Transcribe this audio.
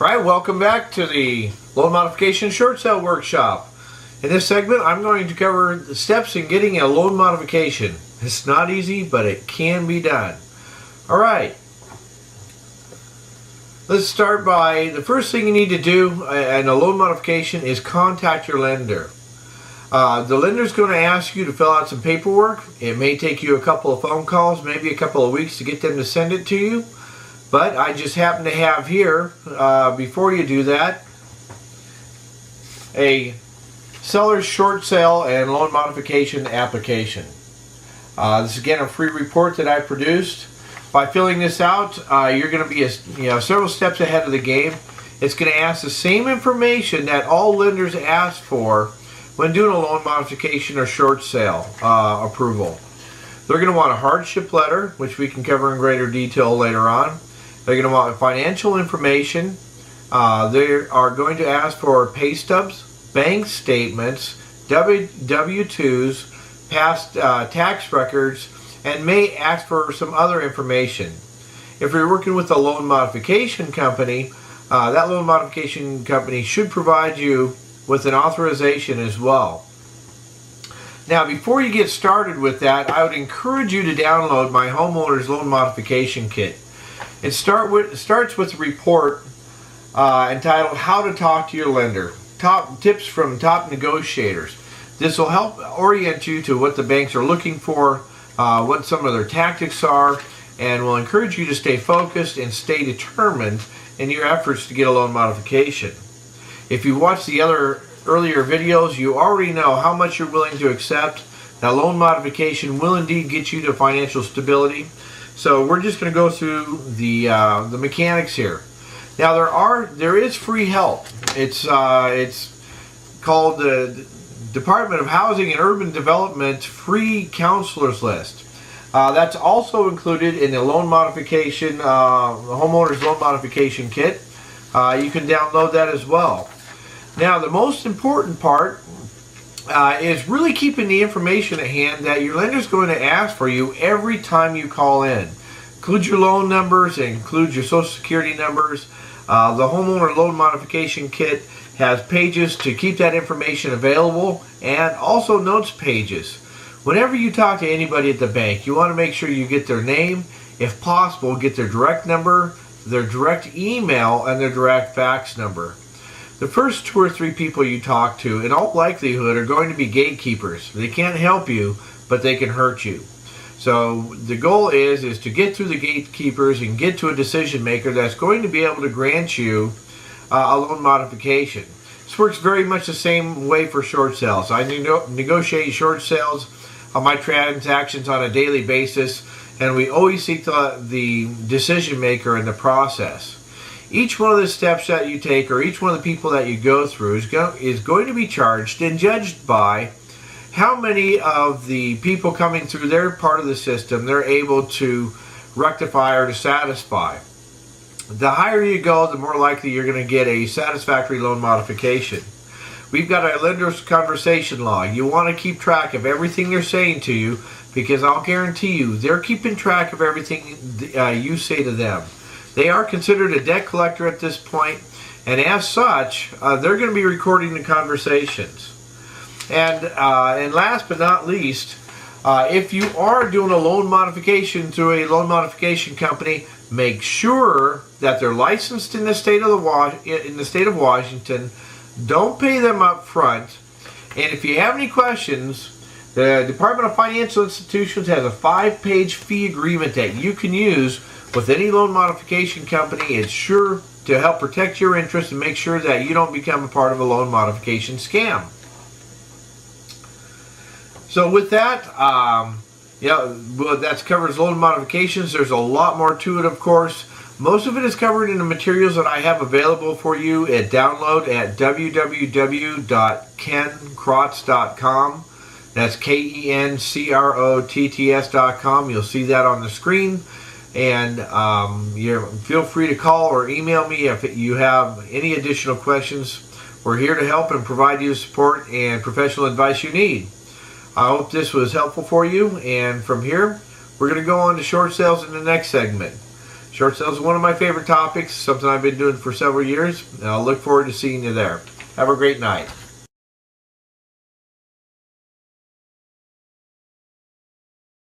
Alright, welcome back to the Loan Modification Short Sale Workshop. In this segment, I'm going to cover the steps in getting a loan modification. It's not easy, but it can be done. Alright, let's start by the first thing you need to do in a loan modification is contact your lender. The lender is going to ask you to fill out some paperwork. It may take you a couple of phone calls, maybe a couple of weeks to get them to send it to you. But I just happen to have here, before you do that, a seller's short sale and loan modification application. This is again a free report that I produced. By filling this out, you're going to be several steps ahead of the game. It's going to ask the same information that all lenders ask for when doing a loan modification or short sale approval. They're going to want a hardship letter, which we can cover in greater detail later on. They're going to want financial information. They are going to ask for pay stubs, bank statements, W-2s, past tax records, and may ask for some other information. If you're working with a loan modification company, that loan modification company should provide you with an authorization as well. Now, before you get started with that, I would encourage you to download my Homeowners Loan Modification Kit. It starts with a report entitled How to Talk to Your Lender. Top tips from top negotiators. This will help orient you to what the banks are looking for, what some of their tactics are, and will encourage you to stay focused and stay determined in your efforts to get a loan modification. If you watched the earlier videos, you already know how much you're willing to accept. That loan modification will indeed get you to financial stability. So we're just going to go through the mechanics here. Now there is free help. It's called the Department of Housing and Urban Development Free Counselors List. That's also included in the loan modification, Homeowners Loan Modification Kit. You can download that as well. Now the most important part is really keeping the information at hand that your lender is going to ask for you every time you call in. Include your loan numbers, include your social security numbers. The Homeowner Loan Modification Kit has pages to keep that information available and also notes pages. Whenever you talk to anybody at the bank, you want to make sure you get their name, if possible, get their direct number, their direct email, and their direct fax number. The first 2 or 3 people you talk to, in all likelihood, are going to be gatekeepers. They can't help you, but they can hurt you. So the goal is to get through the gatekeepers and get to a decision maker that's going to be able to grant you a loan modification. This works very much the same way for short sales. I negotiate short sales on my transactions on a daily basis, and we always seek the decision maker in the process. Each one of the steps that you take, or each one of the people that you go through, is going to be charged and judged by how many of the people coming through their part of the system they're able to rectify or to satisfy. The higher you go, the more likely you're going to get a satisfactory loan modification. We've got a lender's conversation log. You want to keep track of everything they're saying to you, because I'll guarantee you they're keeping track of everything you say to them. They are considered a debt collector at this point, and as such, they're going to be recording the conversations. And last but not least, if you are doing a loan modification through a loan modification company, make sure that they're licensed in the state of Washington. Don't pay them up front. And if you have any questions, the Department of Financial Institutions has a 5-page fee agreement that you can use with any loan modification company. It's sure to help protect your interests and make sure that you don't become a part of a loan modification scam. So with that, that covers loan modifications. There's a lot more to it, of course. Most of it is covered in the materials that I have available for you at download at www.kencrotts.com. That's KENCROTTS.com. You'll see that on the screen. And feel free to call or email me if you have any additional questions. We're here to help and provide you the support and professional advice you need. I hope this was helpful for you, and from here we're going to go on to short sales in the next segment. Short sales is one of my favorite topics, something I've been doing for several years, and I'll look forward to seeing you there. Have a great night.